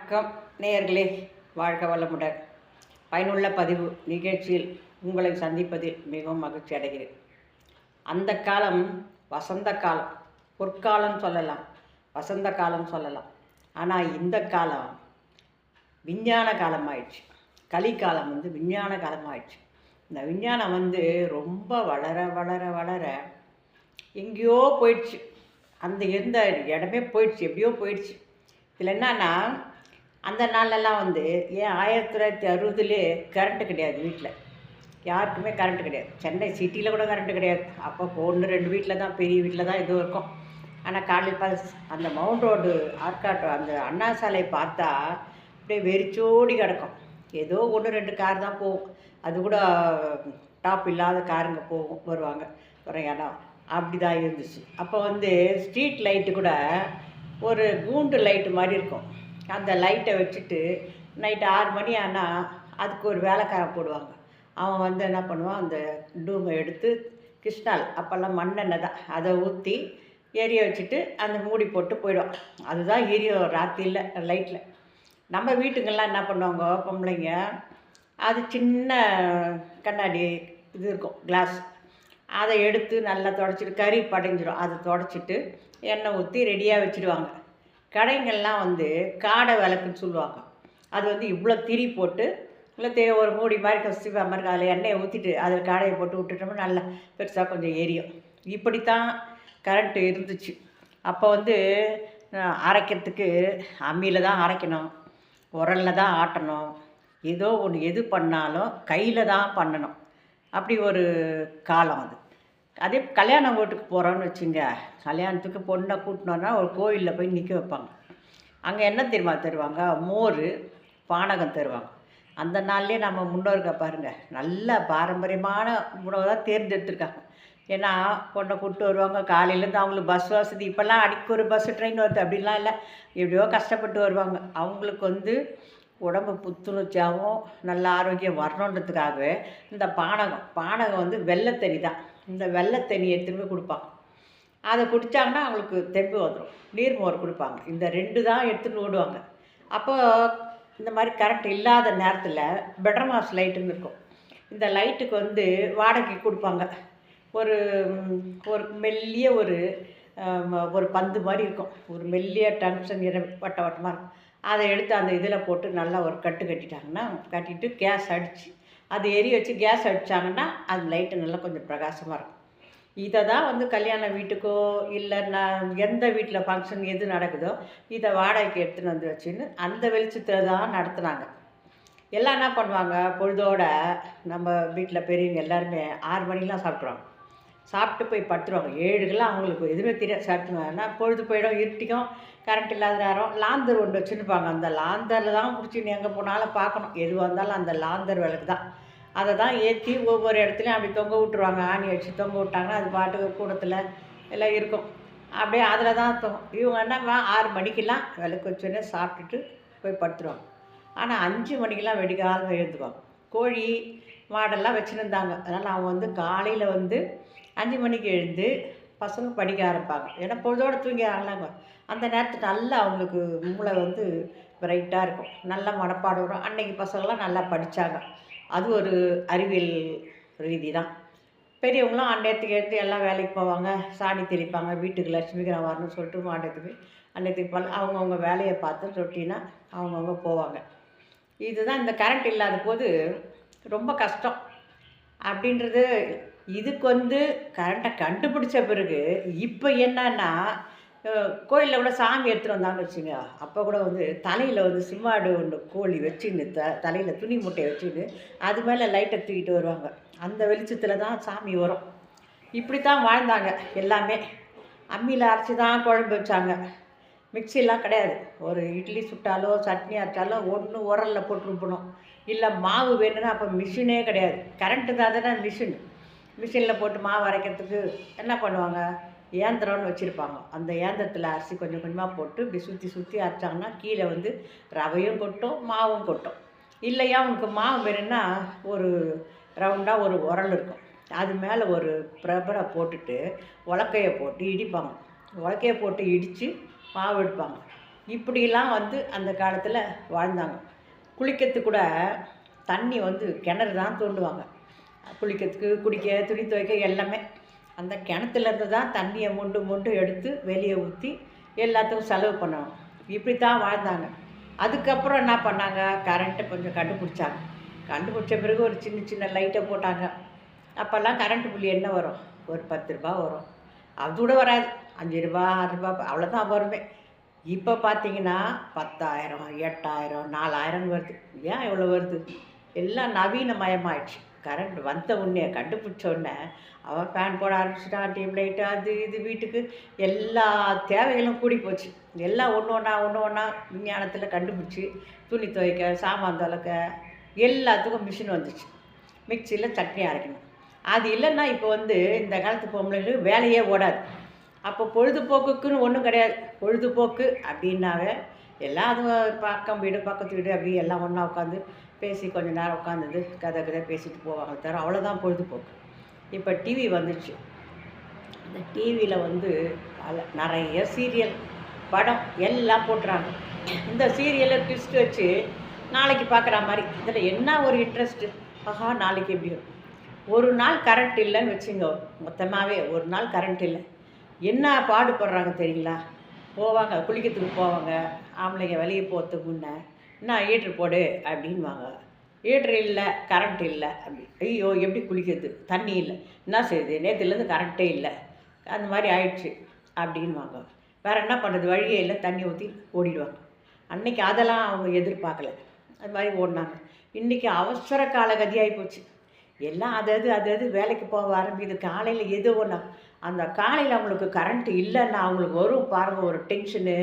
வணக்கம் நேயர்களே, வாழ்க வளமுடன். பயனுள்ள பதிவு நிகழ்ச்சியில் உங்களை சந்திப்பதில் மிகவும் மகிழ்ச்சி அடைகிறேன். அந்த காலம் வசந்த காலம், பொற்காலம் சொல்லலாம், வசந்த காலம் சொல்லலாம். ஆனால் இந்த காலம் விஞ்ஞான காலம் ஆயிடுச்சு. கலிக்காலம் விஞ்ஞான காலம் ஆயிடுச்சு. இந்த விஞ்ஞானம் ரொம்ப வளர வளர வளர எங்கேயோ போயிடுச்சு. அந்த எந்த இடமே போயிடுச்சு, எப்படியோ போயிடுச்சு. இதில் என்னன்னா, அந்த நாளெல்லாம் ஏன் 1960 கரண்ட்டு கிடையாது வீட்டில். யாருக்குமே கரண்ட்டு கிடையாது. சென்னை சிட்டியில் கூட கரண்ட்டு கிடையாது. அப்போ 1-2 வீட்டில் தான், பெரிய வீட்டில் தான் இதுவும் இருக்கும். ஆனால் காலையில் அந்த மவுண்ட் ரோடு ஆற்காட்டு அந்த அண்ணா சாலையை பார்த்தா அப்படியே வெறிச்சோடி கிடக்கும். ஏதோ 1-2 கார் தான் போகும். அது கூட டாப் இல்லாத காருங்க வருவாங்க ஒரு இடம். அப்படி தான் இருந்துச்சு. அப்போ ஸ்ட்ரீட் லைட்டு கூட ஒரு கூண்டு லைட்டு மாதிரி இருக்கும். அந்த லைட்டை வச்சுட்டு நைட்டு 6 மணி ஆனால் அதுக்கு ஒரு வேலைக்காரன் போடுவாங்க. அவன் என்ன பண்ணுவான், அந்த டூமை எடுத்து கிருஷ்ணால், அப்போல்லாம் மண்ணெண்ணெய் தான், அதை ஊற்றி எரிய வச்சுட்டு அந்த மூடி போட்டு போயிடுவான். அதுதான் எரியும் ராத்திரியில் லைட்டில். நம்ம வீட்டுங்கள்லாம் என்ன பண்ணுவாங்க, பொம்பளைங்க, அது சின்ன கண்ணாடி இது இருக்கும், கிளாஸ், அதை எடுத்து நல்லா தொடச்சிட்டு கறி படைஞ்சிடும். அதை தொடச்சிட்டு எண்ணெய் ஊற்றி ரெடியாக வச்சுடுவாங்க. கடைங்கள்லாம் காடை விளக்குன்னு சொல்லுவாங்க. அது இவ்வளோ திரி போட்டு இல்லை ஒரு மூடி மாதிரி கசிவா மாதிரி அதில் எண்ணெயை ஊற்றிட்டு அதில் காடையை போட்டு விட்டுட்டோம்னா நல்லா பெருசாக கொஞ்சம் எரியும். இப்படித்தான் கரண்ட்டு இருந்துச்சு. அப்போ அரைக்கிறதுக்கு அம்மியில் தான் அரைக்கணும், உரலில் தான் ஆட்டணும். ஏதோ ஒன்று எது பண்ணாலும் கையில் தான் பண்ணணும். அப்படி ஒரு காலம் அது. அதே கல்யாண வீட்டுக்கு போகிறோன்னு வச்சுங்க, கல்யாணத்துக்கு பொண்ணை கூட்டினோன்னா ஒரு கோயிலில் போய் நிற்க வைப்பாங்க. அங்கே என்ன தெரியுமா தருவாங்க, மோர், பானகம் தருவாங்க. அந்த நாள்லேயே நம்ம முன்னோர்கள் பாருங்கள், நல்ல பாரம்பரியமான உணவை தான் தேர்ந்தெடுத்துருக்காங்க. ஏன்னா பொண்ணை கூப்பிட்டு வருவாங்க, காலையிலேருந்து அவங்களுக்கு பஸ் வசதி, இப்போல்லாம் அடிக்க ஒரு பஸ்ஸு ட்ரெயின் வருது, அப்படிலாம் இல்லை, எப்படியோ கஷ்டப்பட்டு வருவாங்க. அவங்களுக்கு உடம்பு புத்துணர்ச்சியாகவும் நல்ல ஆரோக்கியம் வரணுன்றதுக்காகவே இந்த பானகம் வெள்ளைத்தண்ணி தான். இந்த வெள்ளைத்தண்ணி எடுத்துகிட்டு போய் கொடுப்பாங்க. அதை குடித்தாங்கன்னா அவங்களுக்கு தெம்பு வந்துடும். நீர்மோர் கொடுப்பாங்க. இந்த 2 தான் எடுத்துகிட்டு ஓடுவாங்க. அப்போ இந்த மாதிரி கரண்ட் இல்லாத நேரத்தில் பெட்ரமாஸ் லைட்டுன்னு இருக்கும். இந்த லைட்டுக்கு வாடகைக்கு கொடுப்பாங்க. ஒரு ஒரு மெல்லிய ஒரு பந்து மாதிரி இருக்கும், ஒரு மெல்லிய டங்ஷன் வட்டமாக இருக்கும். அதை எடுத்து அந்த இதில் போட்டு நல்லா ஒரு கட்டு கட்டிட்டாங்கன்னா, கட்டிட்டு கேஸ் அடித்து அது வச்சு கேஸ் அடித்தாங்கன்னா அது லைட்டு நல்லா கொஞ்சம் பிரகாசமாக இருக்கும். இதை தான் கல்யாண வீட்டுக்கோ இல்லை எந்த வீட்டில் ஃபங்க்ஷன் எது நடக்குதோ இதை வாடகைக்கு எடுத்துன்னு வச்சுன்னு அந்த வெளிச்சத்தில் தான் நடத்துனாங்க. எல்லாம் என்ன பண்ணுவாங்க, பொழுதோட நம்ம வீட்டில் பெரியவங்க எல்லாருமே 6 மணிக்கெலாம் சாப்பிட்ருவாங்க. சாப்பிட்டு போய் படுத்துருவாங்க. 7க்கெல்லாம் அவங்களுக்கு எதுவுமே தெரியாது, சாப்பிட்டுருவாங்க. ஏன்னா பொழுது போயிடும், இருட்டிக்கும், கரண்ட் இல்லாத நேரம். லாந்தர் ஒன்று வச்சுருப்பாங்க. அந்த லாந்தரில் தான் பிடிச்சின்னு எங்கே போனாலும் பார்க்கணும். எதுவாக இருந்தாலும் அந்த லாந்தர் விளக்கு தான். அதை தான் ஏற்றி ஒவ்வொரு இடத்துலையும் அப்படி தொங்க விட்டுருவாங்க. ஆணி வச்சு தொங்க விட்டாங்கன்னா அது பாட்டுக்கு கூடத்தில் எல்லாம் இருக்கும். அப்படியே அதில் தான் இவங்க என்ன 6 மணிக்கெல்லாம் விளக்கு வச்சோன்னே சாப்பிட்டுட்டு போய் படுத்துருவாங்க. ஆனால் 5 மணிக்கெல்லாம் வெடிக்காலம் எழுந்துக்குவாங்க. கோழி மாடெல்லாம் வச்சுருந்தாங்க. அதனால் அவங்க காலையில் 5 மணிக்கு எழுந்து பசங்க படிக்க ஆரம்பிப்பாங்க. ஏன்னா பொழுதோடு தூங்கிடுறாங்களாங்க. அந்த நேரத்துக்கு நல்லா அவங்களுக்கு மூளை பிரைட்டாக இருக்கும், நல்லா மனப்பாடம் வரும். அன்றைக்கி பசங்களாம் நல்லா படித்தாங்க. அது ஒரு அறிவியல் ரீதி தான். பெரியவங்களாம் அன்றையத்துக்கு எழுந்து எல்லாம் வேலைக்கு போவாங்க, சாணி தெளிப்பாங்க, வீட்டுக்கு லட்சுமிகிரம் வரணும்னு சொல்லிட்டு மாட்டத்துக்கு அன்றையத்துக்கு அவங்கவுங்க வேலையை பார்த்து ரொட்டீனாக அவங்கவுங்க போவாங்க. இதுதான் இந்த கரண்ட் இல்லாத போது ரொம்ப கஷ்டம் அப்படின்றது. இதுக்கு கரண்ட்டை கண்டுபிடிச்ச பிறகு இப்போ என்னன்னா, கோயிலில் கூட சாமி எடுத்துகிட்டு வந்தாங்கன்னு வச்சுங்க, அப்போ கூட தலையில் சிம்மாடு ஒன்று கோழி வச்சுன்னு தலையில் துணி மூட்டையை வச்சுன்னு அது மேலே லைட்டை தூக்கிட்டு வருவாங்க. அந்த வெளிச்சத்தில் தான் சாமி வரும். இப்படி தான் வாழ்ந்தாங்க எல்லாமே. அம்மியில் அரைச்சி தான் குழம்பு வச்சாங்க. மிக்சிலாம் கிடையாது. ஒரு இட்லி சுட்டாலோ சட்னி அரைச்சாலோ ஒன்று உரலில் போட்டு ருப்பணும். இல்லை மாவு வேணும்னா அப்போ மிஷினே கிடையாது, கரண்ட்டு தான் தானே மிஷினில் போட்டு மாவு அரைக்கிறதுக்கு என்ன பண்ணுவாங்க, இயந்திரம்னு வச்சுருப்பாங்க. அந்த இயந்திரத்தில் அரிசி கொஞ்சம் கொஞ்சமாக போட்டு இப்படி சுற்றி சுற்றி அரைச்சாங்கன்னா கீழே ரவையும் கொட்டும், மாவும் கொட்டும். இல்லையா உனக்கு மாவு வேணும்னா ஒரு ரவுண்டாக ஒரு உரல் இருக்கும், அது மேலே ஒரு பிரபரை போட்டுட்டு உலக்கையை போட்டு இடிப்பாங்க. உலக்கையை போட்டு இடித்து மாவு எடுப்பாங்க. இப்படிலாம் வந்து அந்த காலத்தில் வாழ்ந்தாங்க. குளிக்கிறதுக்கு கூட தண்ணி வந்து கிணறு தான் தோண்டுவாங்க. குளிக்கிறதுக்கு, குடிக்க, துணி துவைக்க எல்லாமே. அந்த கிணத்துலேருந்து தான் தண்ணியை மொண்டு மொண்டு எடுத்து வெளியே ஊற்றி எல்லாத்துக்கும் செலவு பண்ணணும். இப்படி தான் வாழ்ந்தாங்க. அதுக்கப்புறம் என்ன பண்ணாங்க, கரண்ட்டை கொஞ்சம் கண்டுபிடிச்சாங்க. கண்டுபிடிச்ச பிறகு ஒரு சின்ன சின்ன லைட்டை போட்டாங்க. அப்போல்லாம் கரண்ட்டு பில் என்ன வரும், ஒரு 10 ரூபா வரும். அதோட வராது. 5 ரூபா 6 ரூபா அவ்வளோதான் வருமே. இப்போ பார்த்தீங்கன்னா 10,000 8,000 4,000 வருது. ஏன் இவ்வளோ வருது? எல்லாம் நவீனமயமாயிடுச்சு. கரண்ட் வந்த உடனே கண்டுபிடிச்ச உடனே அவன் ஃபேன் போட ஆரம்பிச்சிட்டான், டியூப் லைட்டு, அது இது, வீட்டுக்கு எல்லா தேவைகளும் கூடி போச்சு. எல்லாம் ஒன்று ஒன்றா விஞ்ஞானத்தில் கண்டுபிடிச்சி துணி துவைக்க, சாமான் துலக்க எல்லாத்துக்கும் மிஷின் வந்துச்சு. மிக்சியில் சட்னி அரைக்கணும். அது இல்லைன்னா இப்போ வந்து இந்த காலத்து பொம்பளைங்களுக்கு வேலையே ஓடாது. அப்போ பொழுதுபோக்குக்குன்னு ஒன்றும் கிடையாது. பொழுதுபோக்கு அப்படின்னாவே எல்லாம் அது பக்கம் வீடு பக்கத்து வீடு அப்படி எல்லாம் ஒன்றா உட்காந்து பேசி கொஞ்ச நேரம் உட்காந்துது கதை கதை பேசிட்டு போவாங்க தவிர அவ்வளோதான் பொழுதுபோக்கு. இப்போ டிவி வந்துடுச்சு. இந்த டிவியில் வந்து நிறைய சீரியல், படம் எல்லாம் போட்டுறாங்க. இந்த சீரியலை ட்விஸ்ட் வச்சு நாளைக்கு பார்க்குற மாதிரி. இதில் என்ன ஒரு இன்ட்ரெஸ்ட்டு, ஆஹா நாளைக்கு எப்படி ஒரு நாள் கரண்ட் இல்லைன்னு வச்சுங்க, மொத்தமாகவே ஒரு நாள் கரண்ட் இல்லை, என்ன பாடுபடுறாங்க தெரியுங்களா? போவாங்க குளிக்கிறதுக்கு போவாங்க, ஆம்பளைங்க வெளியே போகிறதுக்கு முன்னே என்ன ஹீட்ரு போடு அப்படின்வாங்க. ஹீட்ரு இல்லை, கரண்ட் இல்லை அப்படி. ஐயோ எப்படி குளிக்கிறது, தண்ணி இல்லை, என்ன செய்யுது, நேற்றுலேருந்து கரண்ட்டே இல்லை, அந்த மாதிரி ஆயிடுச்சு அப்படின்வாங்க. வேறு என்ன பண்ணுறது, வழியே இல்லை, தண்ணி ஊற்றி ஓடிடுவாங்க. அன்றைக்கி அதெல்லாம் அவங்க எதிர்பார்க்கல, அது மாதிரி ஓடினாங்க. இன்றைக்கி அவசர காலகதியாகி போச்சு. எல்லாம் அது வேலைக்கு போக ஆரம்பிக்குது. காலையில் எது ஒன்றா அந்த காலையில் அவங்களுக்கு கரண்ட்டு இல்லைன்னா அவங்களுக்கு வரும் பாருங்கள் ஒரு டென்ஷனு.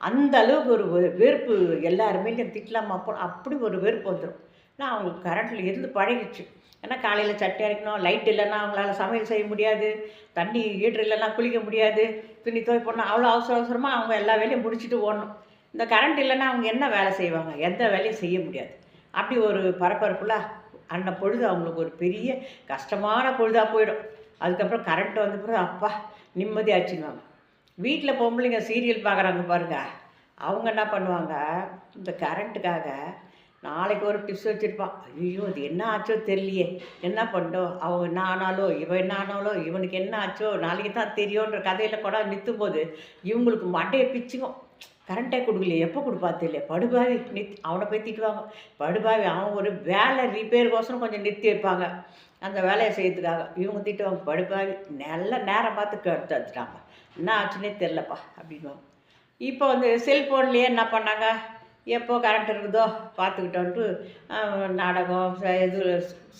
அந்த அளவுக்கு ஒரு வெறுப்பு, எல்லாருமே திட்டலாமா அப்படி ஒரு வெறுப்பு வந்துடும். ஏன்னா அவங்களுக்கு கரண்ட்டில் இருந்து பழகிடுச்சு. ஏன்னா காலையில் சட்டை அரைக்கணும், லைட் இல்லைன்னா அவங்களால சமையல் செய்ய முடியாது, தண்ணி ஹீட்ரு இல்லைன்னா குளிக்க முடியாது, துணி துவைப்போனா அவ்வளோ அவசரமாக அவங்க எல்லா வேலையும் முடிச்சுட்டு ஓடணும். இந்த கரண்ட் இல்லைன்னா அவங்க என்ன வேலை செய்வாங்க, எந்த வேலையும் செய்ய முடியாது. அப்படி ஒரு பரபரப்புல அந்த பொழுது அவங்களுக்கு ஒரு பெரிய கஷ்டமான பொழுதாக போயிடும். அதுக்கப்புறம் கரண்ட் வந்த பிறகு அப்பா நிம்மதி ஆச்சுன்னுவாங்க. வீட்டில் பொம்பளைங்க சீரியல் பார்க்குறாங்க பாருங்கள், அவங்க என்ன பண்ணுவாங்க, இந்த கரண்ட்டுக்காக நாளைக்கு ஒரு டிப்ஸ் வச்சுருப்பான். ஐயோ அது என்ன ஆச்சோ தெரியலையே, என்ன பண்ணோம், அவன் என்ன ஆனாலோ இவன் என்ன ஆனாலோ இவனுக்கு என்ன ஆச்சோ நாளைக்கு தான் தெரியுன்ற கதையில் கூட நிற்கும் போது இவங்களுக்கு மண்டையை பிச்சுக்கும். கரண்ட்டே கொடுக்கலையே, எப்போ கொடுப்பா தெரியல, படுபாவி அவனை போய் திட்டுவாங்க. படுபாவி அவன் ஒரு வேலை ரிப்பேருக்கோசரம் கொஞ்சம் நிறுத்தி வைப்பாங்க அந்த வேலையை செய்யறதுக்காக. இவங்க திட்டுவாங்க, படுபாவி நல்ல நேரம் பார்த்து எடுத்துட்டாங்க, என்ன ஆச்சுன்னே தெரிலப்பா அப்படின்வாங்க. இப்போ வந்து செல்ஃபோன்லேயே என்ன பண்ணாங்க, எப்போ கரண்ட் இருக்குதோ பார்த்துக்கிட்டோன்ட்டு நாடகம், இது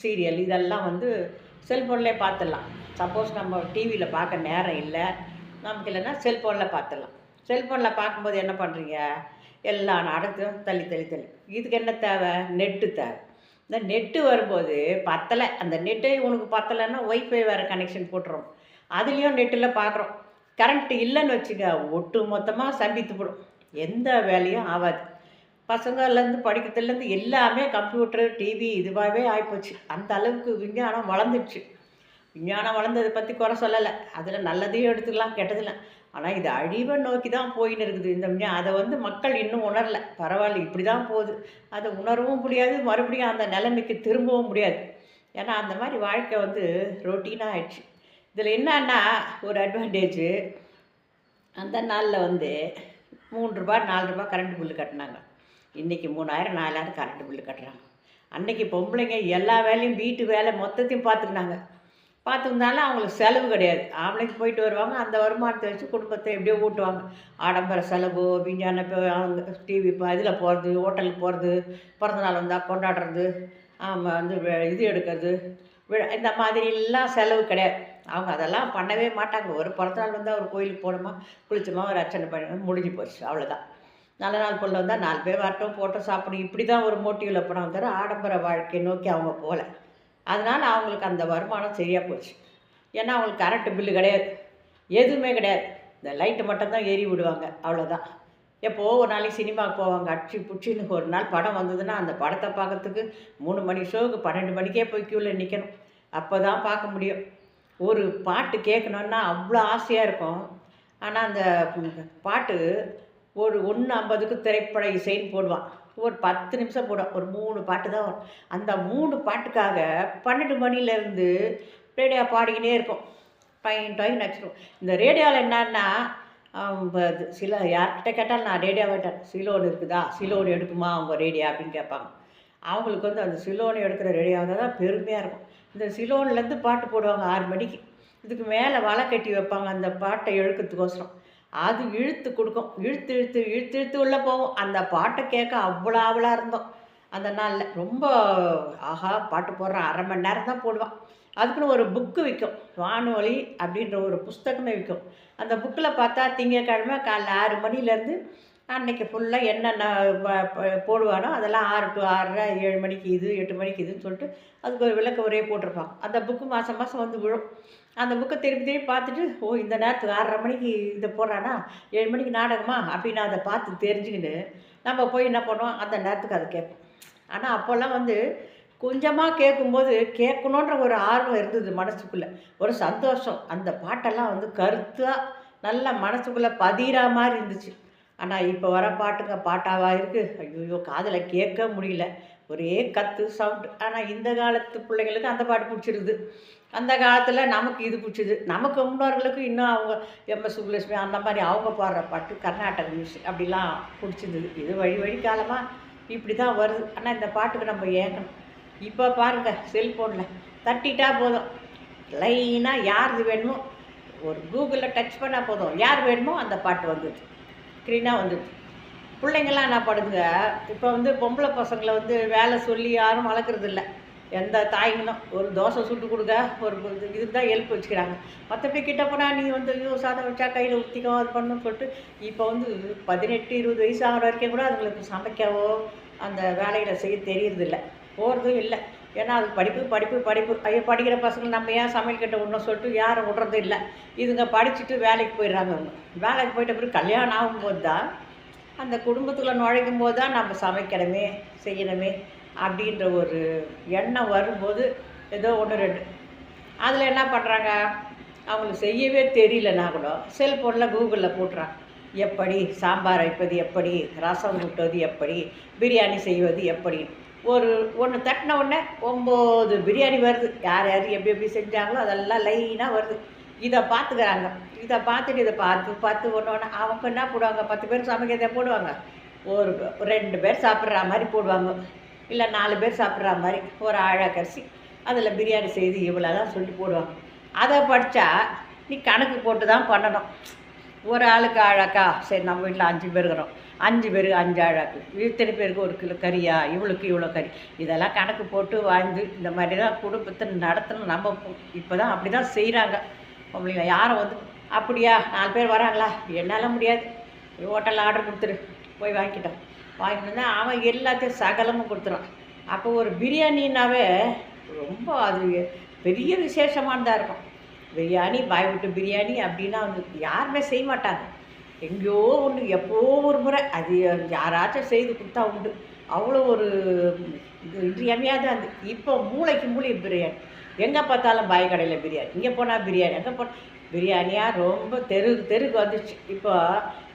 சீரியல் இதெல்லாம் வந்து செல்ஃபோன்லேயே பார்த்துடலாம். சப்போஸ் நம்ம டிவியில் பார்க்க நேரம் இல்லை நமக்கு, இல்லைன்னா செல்ஃபோனில் பார்த்துடலாம். செல்ஃபோனில் பார்க்கும்போது என்ன பண்ணுறீங்க, எல்லா நாடகத்தையும் தள்ளி இதுக்கு என்ன தேவை, நெட்டு தேவை. இந்த நெட்டு வரும்போது பத்தலை, அந்த நெட்டே உனக்கு பத்தலைன்னா ஒய்ஃபை வேறு கனெக்ஷன் போட்டுரும், அதுலேயும் நெட்டில் பார்க்குறோம். கரண்ட்டு இல்லைன்னு வச்சுக்க ஒட்டு மொத்தமாக சம்பித்து போடும், எந்த வேலையும் ஆகாது. பசங்கள்லேருந்து படிக்கிறதுலேருந்து எல்லாமே கம்ப்யூட்டரு டிவி இதுவாகவே ஆகிப்போச்சு. அந்த அளவுக்கு விஞ்ஞானம் வளர்ந்துடுச்சு. விஞ்ஞானம் வளர்ந்ததை பற்றி குறை சொல்லலை, அதில் நல்லதையும் எடுத்துக்கலாம் கெட்டதில்லை. ஆனால் இது அழிவை நோக்கி தான் போயின்னு இருக்குது இந்த அதை வந்து மக்கள் இன்னும் உணரலை. பரவாயில்ல இப்படி தான் போகுது, அதை உணரவும் முடியாது, மறுபடியும் அந்த நிலைமைக்கு திரும்பவும் முடியாது. ஏன்னா அந்த மாதிரி வாழ்க்கை வந்து ரொட்டீனாக ஆயிடுச்சு. இதில் என்னன்னா ஒரு அட்வான்டேஜு, அந்த நாளில் வந்து 3 ரூபா 4 ரூபா கரண்ட் பில்லு கட்டினாங்க. இன்றைக்கி 3000 4000 கரண்ட் பில்லு கட்டுறாங்க. அன்றைக்கி பொம்பளைங்க எல்லா வேலையும் வீட்டு வேலை மொத்தத்தையும் பார்த்துருந்தாலும் அவங்களுக்கு செலவு கிடையாது. ஆம்பளைக்கு போயிட்டு வருவாங்க, அந்த வருமானத்தை வச்சு குடும்பத்தை எப்படியோ ஊட்டுவாங்க. ஆடம்பர செலவு, விஞ்ஞான அவங்க டிவி இதில் போகிறது, ஹோட்டலுக்கு போகிறது, பிறந்தநாள் வந்தால் கொண்டாடுறது, வந்து இது எடுக்கிறது, இந்த மாதிரிலாம் செலவு கிடையாது. அவங்க அதெல்லாம் பண்ணவே மாட்டாங்க. ஒரு பிறந்தநாள் வந்தால் ஒரு கோயிலுக்கு போகணுமா, குளிச்சோமா, ஒரு அர்ச்சனை பண்ணணும், முடிஞ்சு போச்சு, அவ்வளோதான். நல்ல நாள் பொருள் வந்தால் 4 பேர் வரட்டும், போட்டோம், சாப்பிடும், இப்படி தான் ஒரு மோட்டிவில் போனாங்க தவிர ஆடம்பர வாழ்க்கையை நோக்கி அவங்க போகல. அதனால் அவங்களுக்கு அந்த வருமானம் சரியாக போச்சு. ஏன்னா அவங்களுக்கு கரண்ட்டு பில்லு கிடையாது, எதுவுமே கிடையாது. இந்த லைட்டு மட்டும்தான் எரி விடுவாங்க, அவ்வளோதான். எப்போது ஒரு நாளைக்கு சினிமாவுக்கு போவாங்க, அடிச்சு பிடிச்சின்னு. ஒரு நாள் படம் வந்ததுன்னா அந்த படத்தை பார்க்கறதுக்கு 3 மணி ஷோவுக்கு 12 மணிக்கே போய் க்யூவில் நிற்கணும், அப்போ தான் பார்க்க முடியும். ஒரு பாட்டு கேட்கணுன்னா அவ்வளோ ஆசையாக இருக்கும். ஆனால் அந்த பாட்டு ஒரு 1:50க்கு திரைப்பட இசைன்னு போடுவான். ஒரு 10 நிமிஷம் போடுவான். ஒரு 3 பாட்டு தான் வரும். அந்த 3 பாட்டுக்காக 12 மணிலேருந்து ரேடியோ பாடிக்கினே இருக்கும். டொயின் டொயின்னு அடிச்சிடும். இந்த ரேடியோவில் என்னன்னா சில யார்கிட்ட கேட்டாலும் நான் ரேடியோ கேட்டேன், சிலோன் இருக்குதா, சிலோன் எடுக்குமா அவங்க ரேடியோ அப்படின்னு கேட்பாங்க. அவங்களுக்கு வந்து அந்த சிலோன் எடுக்கிற ரேடியோவில் தான் பெருமையாக இருக்கும். இந்த சிலோன்லேருந்து பாட்டு போடுவாங்க 6 மணிக்கு. இதுக்கு மேலே வலை கட்டி வைப்பாங்க அந்த பாட்டை இழுக்கிறதுக்கோசரம். அது இழுத்து கொடுக்கும். இழுத்து இழுத்து இழுத்து இழுத்து உள்ளே போகும். அந்த பாட்டை கேட்க அவ்வளோ இருந்தோம் அந்த நாளில். ரொம்ப ஆஹா பாட்டு போடுறான், 1/2 மணி நேரம் தான் போடுவான். அதுக்குன்னு ஒரு புக்கு விற்கும், வானொலி அப்படின்ற ஒரு புஸ்தகமே விற்கும். அந்த புக்கில் பார்த்தா திங்கக்கிழமை காலைல 6 மணிலேருந்து அன்றைக்கி ஃபுல்லாக என்னென்ன போடுவானோ அதெல்லாம் 6 to 6:30, 7 மணிக்கு இது, 8 மணிக்கு இதுன்னு சொல்லிட்டு அதுக்கு ஒரு விளக்க உரையே போட்டிருப்பாங்க. அந்த புக்கு மாதம் மாதம் வந்து விழும். அந்த புக்கை திருப்பி திருப்பி பார்த்துட்டு, ஓ இந்த நேரத்துக்கு 6:30 மணிக்கு இதை போடுறானா, 7 மணிக்கு நாடகமா அப்படின்னு அதை பார்த்து தெரிஞ்சுக்கிட்டு நம்ம போய் என்ன பண்ணுவோம், அந்த நேரத்துக்கு அதை கேட்போம். ஆனால் அப்போல்லாம் வந்து கொஞ்சமாக கேட்கும்போது கேட்கணுன்ற ஒரு ஆர்வம் இருந்தது மனசுக்குள்ளே, ஒரு சந்தோஷம். அந்த பாட்டெல்லாம் வந்து கருத்தாக நல்லா மனசுக்குள்ளே பதிகிற மாதிரி இருந்துச்சு. ஆனால் இப்போ வர பாட்டுங்க பாட்டாவா இருக்குது, ஐயோ காதில் கேட்க முடியல, ஒரே கத்து சவுண்டு. ஆனால் இந்த காலத்து பிள்ளைங்களுக்கு அந்த பாட்டு பிடிச்சிருது. அந்த காலத்தில் நமக்கு இது பிடிச்சிது. நமக்கு முன்னோர்களுக்கு இன்னும் அவங்க எம்எஸ் சுப்புலட்சுமி அந்த மாதிரி அவங்க பாடுற பாட்டு, கர்நாடக மியூசிக் அப்படிலாம் பிடிச்சிருந்தது. இது வழி வழி காலமாக இப்படி தான் வருது. ஆனால் இந்த பாட்டுக்கு நம்ம ஏங்கணும். இப்போ பாருங்கள், செல்ஃபோனில் தட்டிட்டா போதும், லைனாக யாருக்கு வேணுமோ ஒரு கூகுளில் டச் பண்ணால் போதும், யார் வேணுமோ அந்த பாட்டு வந்துடுது, ஸ்க்ரீனாக வந்துடுது. பிள்ளைங்கள்லாம் என்ன பண்ணுதுங்க, இப்போ வந்து பொம்பளை பசங்களை வந்து வேலை சொல்லி யாரும் வளர்க்குறது இல்லை. எந்த தாய்ங்களும் ஒரு தோசை சுட்டு கொடுக்க, ஒரு இதுக்கு தான் ஹெல்ப் வச்சுக்கிறாங்க. மற்றபடி கிட்ட போனால் நீ வந்து ஐயோ சாதம் வச்சா கையில் ஊற்றிக்கோ அது பண்ணணும்னு சொல்லிட்டு இப்போ வந்து 18, 20 வயசு ஆகிற வரைக்கும் கூட அதுங்களுக்கு சமைக்கவோ அந்த வேலைகளை செய்ய தெரியறதில்ல, போகிறதும் இல்லை. ஏன்னா அது படிப்பு படிப்பு படிப்பு. ஐயோ படிக்கிற பசங்க நம்ம ஏன் சமையல் கிட்ட விடணும் சொல்லிட்டு யாரும் விட்றது இல்லை. இதுங்க படிச்சுட்டு வேலைக்கு போயிடுறாங்க. அவங்க வேலைக்கு போயிட்ட பிறகு கல்யாணம் ஆகும்போது தான், அந்த குடும்பத்தில் நுழைக்கும் போது தான் நம்ம சமைக்கணுமே செய்யணுமே அப்படின்ற ஒரு எண்ணம் வரும்போது ஏதோ 1, 2 அதில் என்ன பண்ணுறாங்க, அவங்களுக்கு செய்யவே தெரியலனா கூட செல்ஃபோனில் கூகுளில் போட்டுறாங்க. எப்படி சாம்பார் வைப்பது, எப்படி ரசம் ஊட்டுவது, எப்படி பிரியாணி செய்வது, எப்படி ஒன்று தட்டின உடனே 9 பிரியாணி வருது. யார் யார் எப்படி எப்படி செஞ்சாங்களோ அதெல்லாம் லைனாக வருது. இதை பார்த்துக்கிறாங்க. இதை பார்த்துட்டு இதை பார்த்து ஒன்று அவங்க என்ன போடுவாங்க, 10 பேர் சமைக்கிறதை போடுவாங்க, ஒரு 2 பேர் சாப்பிட்ற மாதிரி போடுவாங்க, இல்லை 4 பேர் சாப்பிட்ற மாதிரி ஒரு ஆழக்கரிசி அதில் பிரியாணி செய்து இவ்வளோ தான் சொல்லிட்டு போடுவாங்க. அதை படித்தா நீ கணக்கு போட்டு தான் பண்ணணும். ஒரு ஆளுக்கு ஆழாக்கா, சரி நம்ம வீட்டில் 5 பேர் இருக்கிறோம், 5 பேருக்கு 5 ஆழாக்கு, இத்தனை பேருக்கு 1 கிலோ கறியா, இவளுக்கு இவ்வளோ கறி, இதெல்லாம் கணக்கு போட்டு வாழ்ந்து இந்த மாதிரி தான் குடும்பத்தை நடத்தணும். நம்ம இப்போ தான் அப்படி தான் செய்கிறாங்க பொம்பளைங்க. யாரும் வந்து அப்படியா 4 பேர் வராங்களா, என்னால் முடியாது, ஹோட்டலில் ஆர்டர் கொடுத்துரு போய் வாங்கிக்கிட்டோம், வாங்கிட்டு அவன் எல்லாத்தையும் சகலமும் கொடுத்துருவான். அப்போ ஒரு பிரியாணின்னாவே ரொம்ப அது பெரிய விசேஷமானதாக இருக்கும். பிரியாணி, பாய் விட்டு பிரியாணி அப்படின்னா வந்து யாருமே செய்ய மாட்டாங்க. எங்கேயோ ஒன்று எப்போ ஒரு முறை அது யாராச்சும் செய்து கொடுத்தா உண்டு. அவ்வளோ ஒரு இது இன்றியமையாக தான் அது. இப்போ மூளைக்கு மூளை பிரியாணி, எங்கே பார்த்தாலும் பாய் கடையில் பிரியாணி, இங்கே போனால் பிரியாணி, அங்கே போனால் பிரியாணியாக ரொம்ப தெருக்கு வந்துச்சு. இப்போ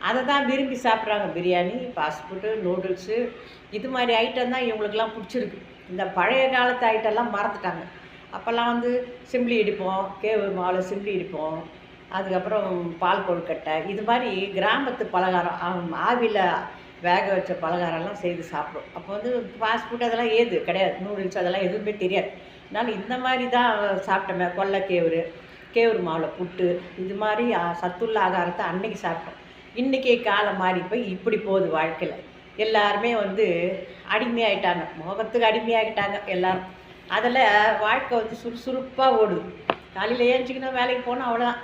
அதை தான் விரும்பி சாப்பிட்றாங்க. பிரியாணி, ஃபாஸ்ட் ஃபுட்டு, நூடுல்ஸு, இது மாதிரி ஐட்டம் தான் இவங்களுக்கெல்லாம் பிடிச்சிருக்கு. இந்த பழைய காலத்து ஐட்டம்லாம் மறந்துட்டாங்க. அப்போல்லாம் வந்து சிம்லி இடிப்போம், கேவுரு மாவில் சிம்லி இடிப்போம், அதுக்கப்புறம் பால் கொழுக்கட்டை, இது மாதிரி கிராமத்து பலகாரம், ஆவியில் வேக வச்ச பலகாரம்லாம் செய்து சாப்பிடும். அப்போ வந்து ஃபாஸ்ட் ஃபுட் அதெல்லாம் ஏது கிடையாது, நூடுல்ஸ் அதெல்லாம் எதுவுமே தெரியாது. அதனால் இந்த மாதிரி தான் சாப்பிட்டோமே. கொல்லை கேவுரு மாவில் புட்டு, இது மாதிரி சத்துள்ள ஆகாரத்தை அன்றைக்கி சாப்பிட்டோம். இன்றைக்கி காலம் மாறி போய் இப்படி போகுது வாழ்க்கையில். எல்லாருமே வந்து அடிமையாகிட்டாங்க, முகத்துக்கு அடிமையாகிட்டாங்க எல்லோரும். அதில் வாழ்க்கை வந்து சுறுசுறுப்பாக ஓடுது. காலையில் ஏஞ்சிக்கணும், வேலைக்கு போனால் அவ்வளோதான்.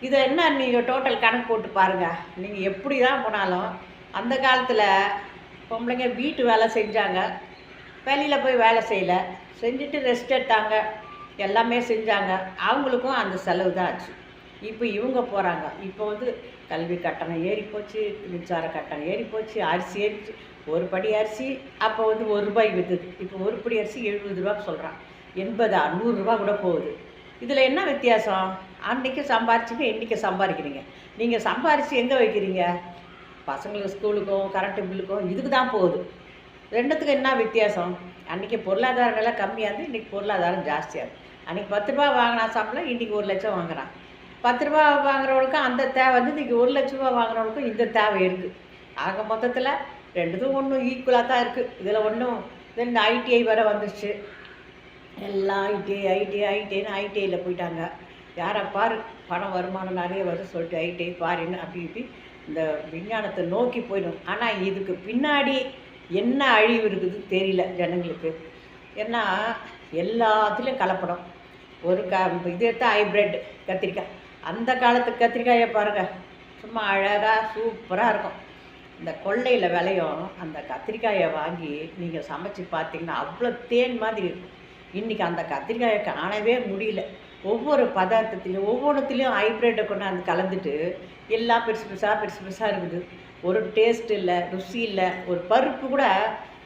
இதை என்ன நீங்கள் டோட்டல் கணக்கு போட்டு பாருங்கள். நீங்கள் எப்படி தான் போனாலும் அந்த காலத்தில் பொம்பளைங்க வீட்டு வேலை செஞ்சாங்க, வெளியில் போய் வேலை செய்யலை, செஞ்சுட்டு ரெஸ்ட் எடுத்தாங்க, எல்லாமே செஞ்சாங்க. அவங்களுக்கும் அந்த செலவு தான் ஆச்சு. இப்போ இவங்க போகிறாங்க. இப்போ வந்து கல்வி கட்டணம் ஏறி போச்சு, மின்சார கட்டணம் ஏறி போச்சு, அரிசி ஏறிச்சு. ஒரு படி அரிசி அப்போ வந்து ₹1 விற்றுது. இப்போ ஒரு படி அரிசி ₹70 சொல்கிறான். 80, ₹100 கூட போகுது. இதில் என்ன வித்தியாசம்? அன்றைக்கி சம்பாரிச்சிங்க, இன்றைக்கி சம்பாதிக்கிறீங்க. நீங்கள் சம்பாரித்து எங்கே வைக்கிறீங்க? பசங்களுக்கு ஸ்கூலுக்கும் கரண்ட்டு பில்லுக்கும் இதுக்கு தான் போகுது. ரெண்டுத்துக்கும் என்ன வித்தியாசம்? அன்றைக்கி பொருளாதார நிலை கம்மியாக இருந்து இன்றைக்கி பொருளாதாரம் ஜாஸ்தியாக இருக்குது. அன்றைக்கி 10 ரூபா வாங்கினா சம்பளம் இன்றைக்கி 1 லட்சம் வாங்குறான். 10 ரூபா வாங்குறவனுக்கும் அந்த தேவை வந்து இன்றைக்கி 1 லட்ச ரூபா வாங்குறவனுக்கும் இந்த தேவை இருக்குது. ஆக மொத்தத்தில் ரெண்டுத்தும் ஒன்றும் ஈக்குவலாக தான் இருக்குது. இதில் ஒன்றும் இந்த ஐடிஐ வேறு வந்துடுச்சு. எல்லாம் ஐடிஐன்னு ஐடிஐயில் போயிட்டாங்க. யாரை பாரு பணம் வருமானம் நிறைய வருது சொல்லிட்டு ஐடிஐ பாருன்னு அப்படி இப்படி இந்த விஞ்ஞானத்தை நோக்கி போயிடும். ஆனால் இதுக்கு பின்னாடி என்ன அழிவு இருக்குது தெரியல ஜனங்களுக்கு. ஏன்னா எல்லாத்துலேயும் கலப்படம். ஒரு இது எடுத்தால் ஹைப்ரிட் கத்திரிக்காய். அந்த காலத்து கத்திரிக்காயை பாருங்கள், சும்மா அழகாக சூப்பராக இருக்கும். இந்த கொள்ளையில் விளையும் அந்த கத்திரிக்காயை வாங்கி நீங்கள் சமைச்சு பார்த்தீங்கன்னா அவ்வளோ தேன் மாதிரி இருக்கும். இன்றைக்கி அந்த கத்திரிக்காயை காணவே முடியல. ஒவ்வொரு பதார்த்தத்துலேயும் ஒவ்வொன்றுத்துலேயும் ஹைப்ரிட்டை கொண்டாந்து கலந்துட்டு எல்லாம் பெருசு பெருசாக இருக்குது. ஒரு டேஸ்ட் இல்லை, ருசி இல்லை. ஒரு பருப்பு கூட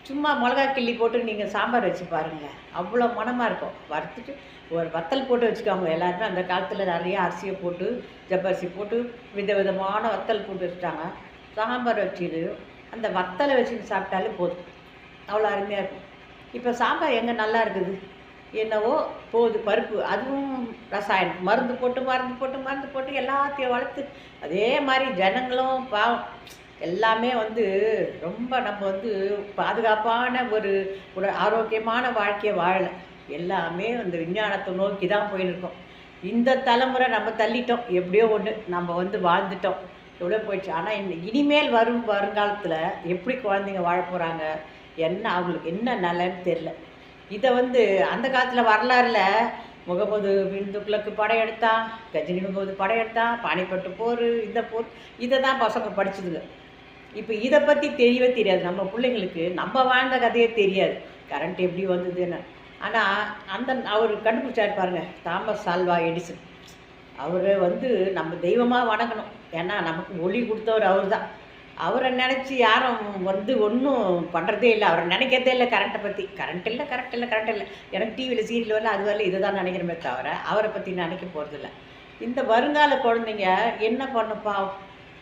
சும்மா மிளகா கிள்ளி போட்டு நீங்கள் சாம்பார் வச்சு பாருங்கள், அவ்வளோ மணமாக இருக்கும். வறுத்துட்டு ஒரு வத்தல் போட்டு வச்சுக்காங்க. எல்லாருமே அந்த காலத்தில் நிறைய அரிசியை போட்டு ஜவ்வரிசி போட்டு விதவிதமான வத்தல் போட்டு வச்சுட்டாங்க. சாம்பார் வச்சுது அந்த வத்தலை வச்சுட்டு சாப்பிட்டாலே போதும், அவ்வளோ அருமையாக இருக்கும். இப்போ சாம்பார் எங்கே நல்லா இருக்குது? என்னவோ போகுது பருப்பு, அதுவும் ரசாயனம், மருந்து போட்டு எல்லாத்தையும் வளர்த்து. அதே மாதிரி ஜனங்களும் பாவம் எல்லாமே வந்து ரொம்ப நம்ம வந்து பாதுகாப்பான ஒரு ஆரோக்கியமான வாழ்க்கையை வாழலை. எல்லாமே அந்த விஞ்ஞானத்தை நோக்கி தான் போயின்னு. இந்த தலைமுறை நம்ம தள்ளிட்டோம், எப்படியோ ஒன்று நம்ம வந்து வாழ்ந்துட்டோம், எவ்வளோ போயிடுச்சு. ஆனால் இனிமேல் வருங்காலத்தில் எப்படி குழந்தைங்க வாழ போகிறாங்க, என்ன அவங்களுக்கு என்ன நிலைன்னு தெரில. இதை வந்து அந்த காலத்தில் வரலாறுல முகமது பின் துக்ளக்கு படம் எடுத்தான், கஜினி முகமது படம் எடுத்தான், பானிப்பட்டு போர், இந்த போர், இதை தான் பசங்க படிச்சுதுங்க. இப்போ இதை பற்றி தெரியவே தெரியாது நம்ம பிள்ளைங்களுக்கு. நம்ம வாழ்ந்த கதையே தெரியாது, கரண்ட் எப்படி வந்ததுன்னு. ஆனால் அவர் கண்டுபிடிச்சாரு பாருங்க, தாமஸ் ஆல்வா எடிசன். அவரை வந்து நம்ம தெய்வமாக வணங்கணும். ஏன்னா நமக்கு ஒளி கொடுத்தவர் அவர் தான். அவரை நினச்சி யாரும் வந்து ஒன்றும் பண்ணுறதே இல்லை. அவரை நினைக்கிறதே இல்லை கரண்ட்டை பற்றி. கரண்ட் இல்லை. எனக்கு டிவியில் சீரியல் வரல, அது வரல, இதை தான் நினைக்கிறமே தவிர அவரை பற்றி நினைக்க போகிறதில்ல. இந்த வருங்கால குழந்தைங்க என்ன பண்ணுப்பா,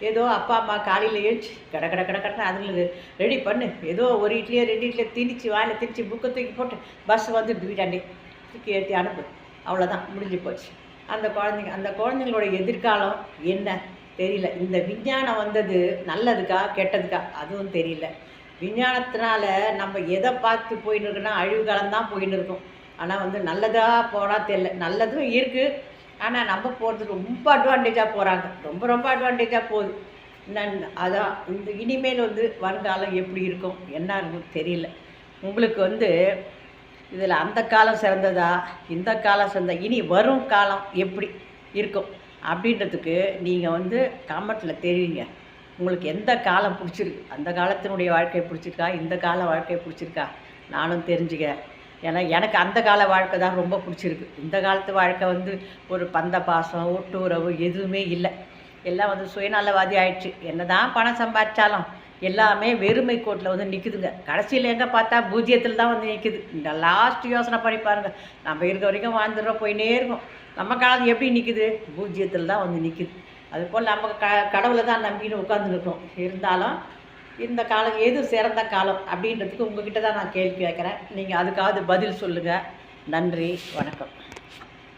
ஏதோ அப்பா அம்மா காலையில் எழுச்சி கடன்னு அதுங்களுக்கு ரெடி பண்ணு, ஏதோ ஒரு இட்லியோ 2 இட்லியோ திணிச்சு வாயில் திணிச்சு புக்கை தூக்கி போட்டு பஸ் வந்து வீட்டாண்டி தூக்கி ஏற்றி அனுப்பு, அவ்வளோதான் முடிஞ்சு போச்சு. அந்த குழந்தைங்களோட எதிர்காலம் என்ன தெரியல. இந்த விஞ்ஞானம் வந்தது நல்லதுக்கா கெட்டதுக்கா அதுவும் தெரியல. விஞ்ஞானத்தினால நம்ம எதை பார்த்து போயின்னு இருக்குன்னா அழிவு காலம்தான் போயின்னு இருக்கோம். ஆனால் வந்து நல்லதாக போனால் தெரியல. நல்லதும் இருக்குது, ஆனால் நம்ம போகிறது ரொம்ப அட்வான்டேஜாக போகிறாங்க. ரொம்ப அட்வான்டேஜாக போகுது. அதான் இந்த இனிமேல் வந்து வருங்காலம் எப்படி இருக்கும் என்ன இருக்கும் தெரியல. உங்களுக்கு வந்து இதில் அந்த காலம் சிறந்ததா இந்த காலம் சிறந்தா, இனி வரும் காலம் எப்படி இருக்கும் அப்படின்றதுக்கு நீங்கள் வந்து கமெண்ட்டில் தெரிவிங்க. உங்களுக்கு எந்த காலம் பிடிச்சிருக்கு, அந்த காலத்தினுடைய வாழ்க்கையை பிடிச்சிருக்கா, இந்த கால வாழ்க்கையை பிடிச்சிருக்கா, நானும் தெரிஞ்சுக்கிறேன். ஏன்னா எனக்கு அந்த கால வாழ்க்கை தான் ரொம்ப பிடிச்சிருக்கு. இந்த காலத்து வாழ்க்கை வந்து ஒரு பந்த பாசம் ஒட்டு உறவு எதுவுமே இல்லை. எல்லாம் வந்து சுயநலவாதி ஆயிடுச்சு. என்ன தான் பணம் சம்பாதிச்சாலும் எல்லாமே வெறுமை கோட்டில் வந்து நிற்குதுங்க. கடைசியில் எங்கே பார்த்தா பூஜ்ஜியத்தில் தான் வந்து நிற்குது. இந்த லாஸ்ட் யோசனை பண்ணி பாருங்கள். நம்ம இருக்க வரைக்கும் வாழ்ந்துடுறோம், போயினே இருக்கும். நம்ம காலம் எப்படி நிற்குது? பூஜ்ஜியத்தில் தான் வந்து நிற்குது. அதுபோல் நம்ம கடவுளை தான் நம்பின்னு உட்காந்துருக்கோம். இருந்தாலும் இந்த காலம் எது சிறந்த காலம் அப்படின்றதுக்கு உங்ககிட்ட தான் நான் கேள்வி கேட்குறேன். நீங்கள் அதுக்காவது பதில் சொல்லுங்கள். நன்றி, வணக்கம்.